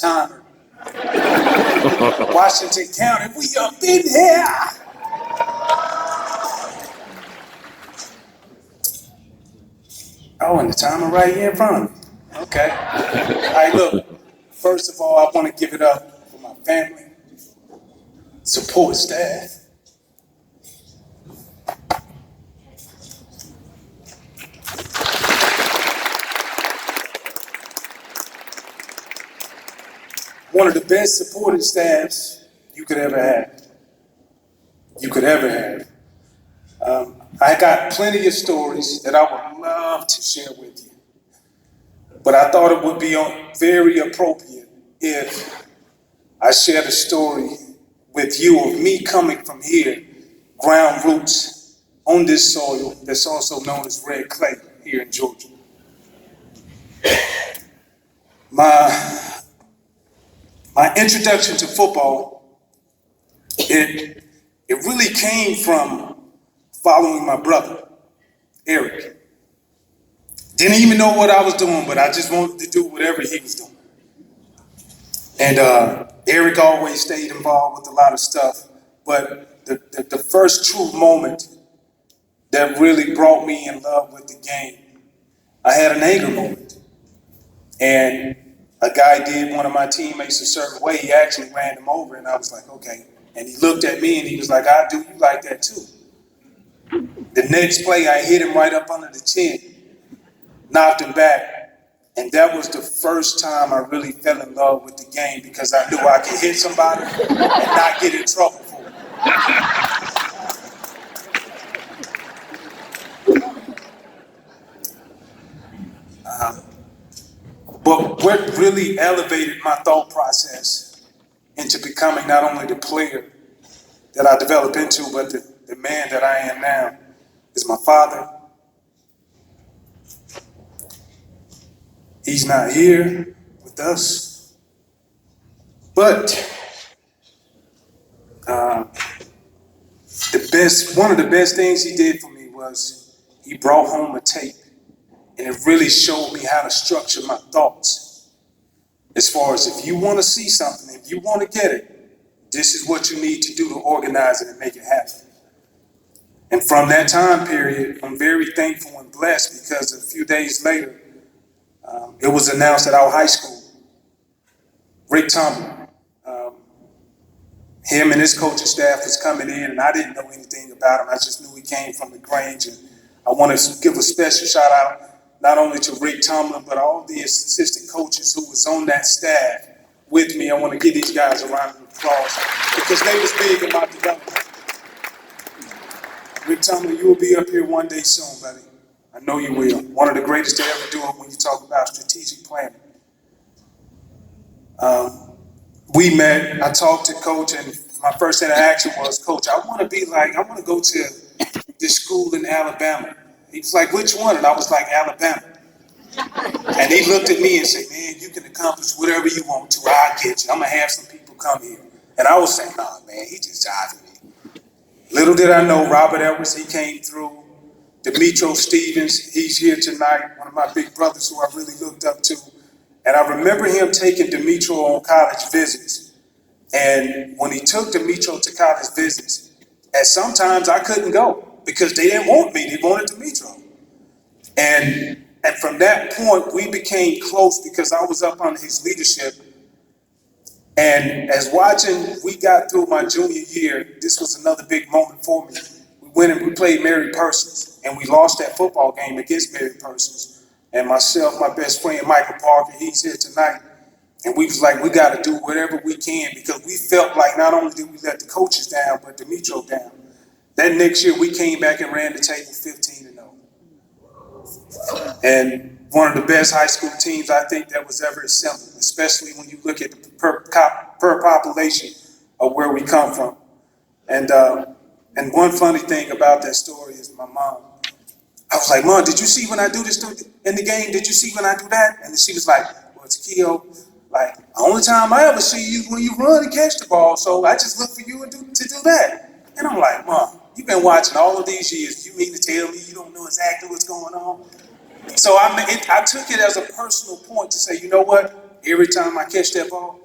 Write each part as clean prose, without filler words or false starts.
timer. Washington County, we up in here. Oh, and the timer right here in front of me. Okay. All right, look. First of all, I want to give it up for my family, support staff. One of the best supporting staffs you could ever have. I got plenty of stories that I would love to share with you, but I thought it would be very appropriate if I shared a story with you of me coming from here, ground roots on this soil that's also known as red clay here in Georgia. My introduction to football, it really came from following my brother, Eric. Didn't even know what I was doing, but I just wanted to do whatever he was doing. And Eric always stayed involved with a lot of stuff, but the first true moment that really brought me in love with the game, I had an anger moment. And a guy did one of my teammates a certain way. He actually ran him over, and I was like, okay. And he looked at me, and he was like, I do you like that too. The next play, I hit him right up under the chin, knocked him back, and that was the first time I really fell in love with the game because I knew I could hit somebody and not get in trouble for it. But what really elevated my thought process into becoming not only the player that I developed into, but the man that I am now is my father. He's not here with us, but one of the best things he did for me was he brought home a tape, and it really showed me how to structure my thoughts. As far as if you want to see something, if you want to get it, this is what you need to do to organize it and make it happen. And from that time period, I'm very thankful and blessed because a few days later, it was announced at our high school, Rick Tomlin, him and his coaching staff was coming in, and I didn't know anything about him. I just knew he came from the Grange, and I want to give a special shout out not only to Rick Tomlin, but all the assistant coaches who was on that staff with me. I want to give these guys a round of applause because they was big in my development. Rick Tomlin, you will be up here one day soon, buddy. I know you will. One of the greatest to ever do it when you talk about strategic planning. We met, I talked to Coach, and my first interaction was, Coach, I want to go to this school in Alabama. He was like, which one? And I was like, Alabama. And he looked at me and said, man, you can accomplish whatever you want to. I'll get you. I'm going to have some people come here. And I was saying, nah, man, he just jiving me. Little did I know, Robert Edwards, he came through. Demetro Stevens, he's here tonight, one of my big brothers who I really looked up to. And I remember him taking Demetro on college visits. And when he took Demetro to college visits, at sometimes I couldn't go because they didn't want me, they wanted Demetro. And from that point, we became close because I was up under his leadership. And as we got through my junior year, this was another big moment for me. We went and we played Mary Persons, and we lost that football game against Mary Persons. And myself, my best friend, Michael Parker, he's here tonight. And we was like, we got to do whatever we can because we felt like not only did we let the coaches down, but Demetro down. That next year, we came back and ran the table 15-0. And one of the best high school teams I think that was ever assembled, especially when you look at the per population of where we come from. And one funny thing about that story is my mom. I was like, Mom, did you see when I do this in the game? Did you see when I do that? And she was like, well, Takeo, like, the only time I ever see you is when you run and catch the ball, so I just look for you to do that. And I'm like, Mom, you've been watching all of these years. You mean to tell me you don't know exactly what's going on? So I took it as a personal point to say, you know what? Every time I catch that ball,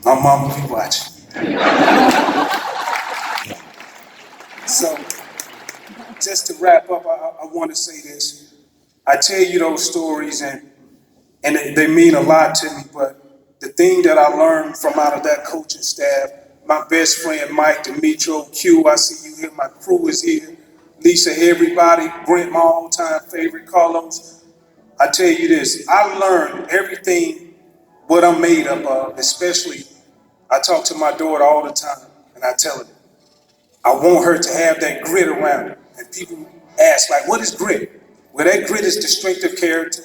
my mom will be watching. So, just to wrap up, I want to say this. I tell you those stories, and they mean a lot to me, but the thing that I learned from out of that coaching staff, my best friend Mike, Demetro, Q, I see you here, my crew is here, Lisa, everybody, Brent, my all-time favorite, Carlos. I tell you this, I learned everything what I'm made up of, especially I talk to my daughter all the time, and I tell her, I want her to have that grit around her. And people ask, like, what is grit? Well, that grit is the strength of character,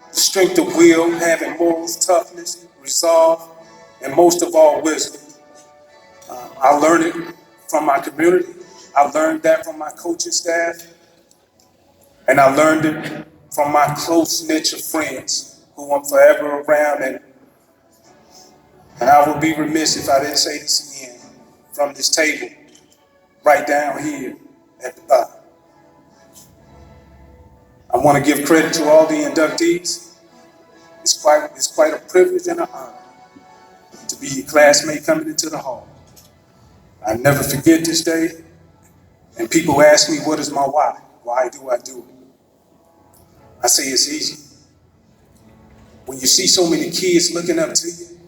the strength of will, having morals, toughness, resolve, and most of all, wisdom. I learned it from my community. I learned that from my coaching staff. And I learned it from my close niche of friends who I'm forever around. And I would be remiss if I didn't say this again from this table, right down here at the bottom. I want to give credit to all the inductees. It's quite a privilege and an honor to be your classmate coming into the hall. I never forget this day, and people ask me, what is my why? Why do I do it? I say it's easy. When you see so many kids looking up to you,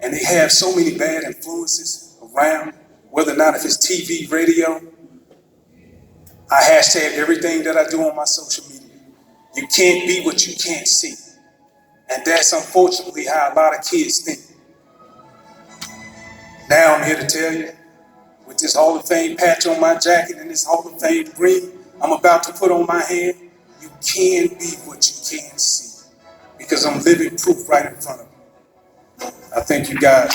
and they have so many bad influences around, whether or not if it's TV, radio, I hashtag everything that I do on my social media. You can't be what you can't see. And that's unfortunately how a lot of kids think. Now I'm here to tell you, with this Hall of Fame patch on my jacket and this Hall of Fame ring I'm about to put on my hand, you can be what you can see. Because I'm living proof right in front of you. I thank you guys.